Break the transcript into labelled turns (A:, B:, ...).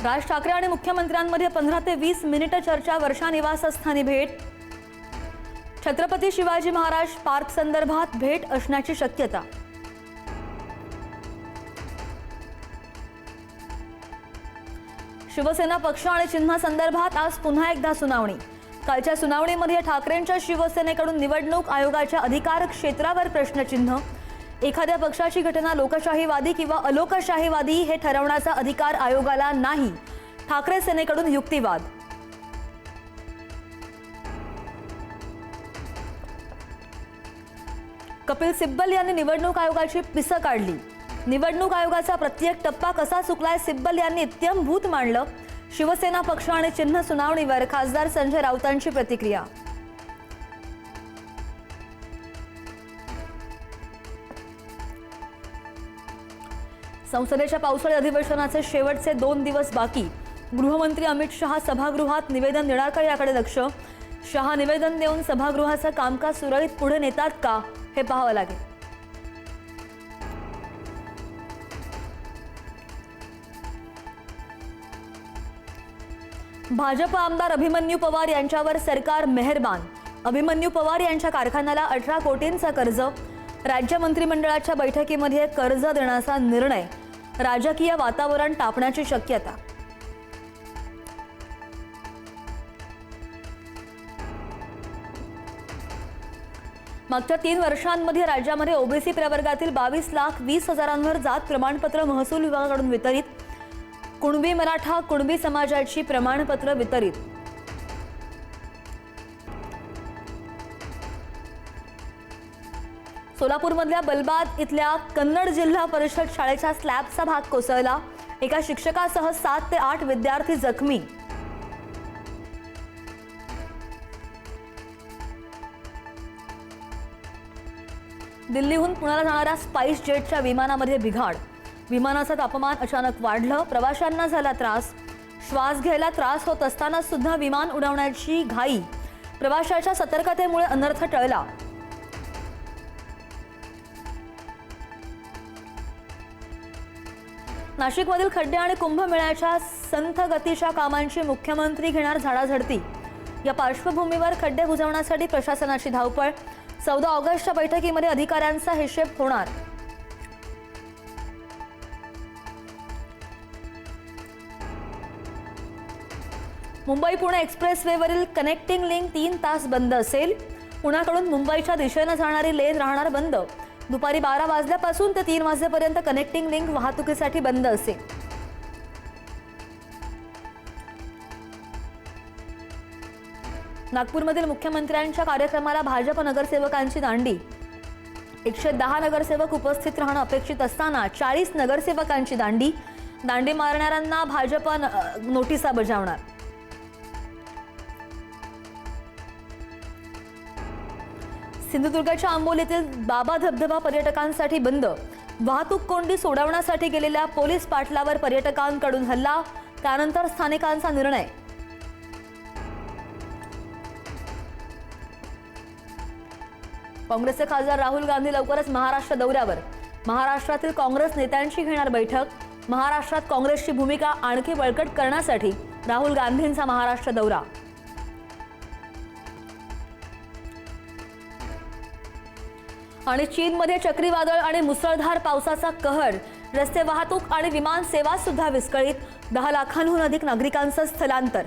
A: राज ठाकरे आणि मुख्यमंत्र्यांमध्ये 15 ते 20 मिनिटं चर्चा, वर्षा निवासस्थानी भेट। छत्रपती शिवाजी महाराज पार्क संदर्भात भेट असण्याची शक्यता। शिवसेना पक्ष आणि चिन्ह संदर्भात आज पुन्हा एकदा सुनावणी। कालच्या सुनावणीमध्ये ठाकरेंच्या शिवसेनेकडून निवडणूक आयोगाच्या अधिकार क्षेत्रावर प्रश्नचिन्ह। एखाद्या पक्षाची घटना लोकशाहीवादी किंवा अलोकशाहीवादी हे ठरवण्याचा अधिकार आयोगाला नाही, ठाकरे सेनेकडून युक्तिवाद। कपिल सिब्बल यांनी निवडणूक आयोगाची पिसं काढली। निवडणूक आयोगाचा प्रत्येक टप्पा कसा चुकलाय सिब्बल यांनी इत्थंभूत मांडलं। शिवसेना पक्ष आणि चिन्ह सुनावणीवर खासदार संजय राऊतांची प्रतिक्रिया। संसदेच्या पावसाळी अधिवेशनाचे शेवटचे 2 दिवस बाकी। गृहमंत्री अमित शहा सभागृहात निवेदन देणार का याकडे लक्ष। शहा निवेदन देऊन सभागृहाचं कामकाज सुरळीत पुढे नेतात का हे पाहावं लागेल। भाजप आमदार अभिमन्यू पवार यांच्यावर सरकार मेहरबान। अभिमन्यू पवार यांच्या कारखान्याला 18 कोटींचा कर्ज। राज्य मंत्रिमंडळाच्या बैठकीमध्ये कर्ज देण्याचा निर्णय। राजकीय वातावरण तापण्याची शक्यता। मागच्या 3 वर्षांमध्ये राज्यामध्ये ओबीसी प्रवर्गातील 22,20,000 जात प्रमाणपत्र महसूल विभागाकडून वितरित। कुणबी मराठा कुणबी समाजाची प्रमाणपत्र वितरित। सोलापूरमधल्या बलबाद इथल्या कन्नड जिल्हा परिषद शाळेच्या स्लॅबचा भाग कोसळला। एका शिक्षकासह 7 ते 8 विद्यार्थी जखमी। दिल्लीहून पुण्याला जाणाऱ्या स्पाइस जेटच्या विमानामध्ये बिघाड। विमानाचं तापमान अचानक वाढलं, प्रवाशांना झाला त्रास। श्वास घ्यायला त्रास होत असताना सुद्धा विमान उडवण्याची घाई। प्रवाशाच्या सतर्कतेमुळे अनर्थ टळला। नाशिकमधील खड्डे आणि कुंभमेळ्याच्या संथ गतीच्या कामांची मुख्यमंत्री घेणार झाडाझडती। या पार्श्वभूमीवर खड्डे बुजवण्यासाठी प्रशासनाची धावपळ। 14 ऑगस्टच्या बैठकीमध्ये अधिकाऱ्यांचा हिशेब होणार। मुंबई पुणे एक्सप्रेसवेवरील कनेक्टिंग लिंक 3 तास बंद असेल। पुण्याकडून मुंबईच्या दिशेने जाणारी लेन राहणार बंद। दुपारी 12 वाजल्यापासून ते 3 वाजेपर्यंत कनेक्टिंग लिंक वाहतुकीसाठी बंद असेल। नागपूरमधील मुख्यमंत्र्यांच्या कार्यक्रमाला भाजप नगरसेवकांची दांडी। 110 नगरसेवक उपस्थित राहणं अपेक्षित असताना 40 नगरसेवकांची दांडी। दांडी मारणाऱ्यांना भाजप नोटिसा बजावणार। सिंधुदुर्गच्या आंबोलीतील बाबा धबधबा पर्यटकांसाठी बंद। वाहतूक कोंडी सोडवण्यासाठी गेलेल्या पोलीस पाटलावर पर्यटकांकडून हल्ला, त्यानंतर स्थानिकांचा निर्णय। काँग्रेसचे खासदार राहुल गांधी लवकरच महाराष्ट्र दौऱ्यावर। महाराष्ट्रातील काँग्रेस नेत्यांची घेणार बैठक। महाराष्ट्रात काँग्रेसची भूमिका आणखी बळकट करण्यासाठी राहुल गांधींचा महाराष्ट्र दौरा। आणि चीनमध्ये चक्रीवादळ आणि मुसळधार पावसाचा कहर। रस्ते वाहतूक आणि विमान सेवा सुद्धा विस्कळीत। 10 लाखांहून अधिक नागरिकांचं स्थलांतर।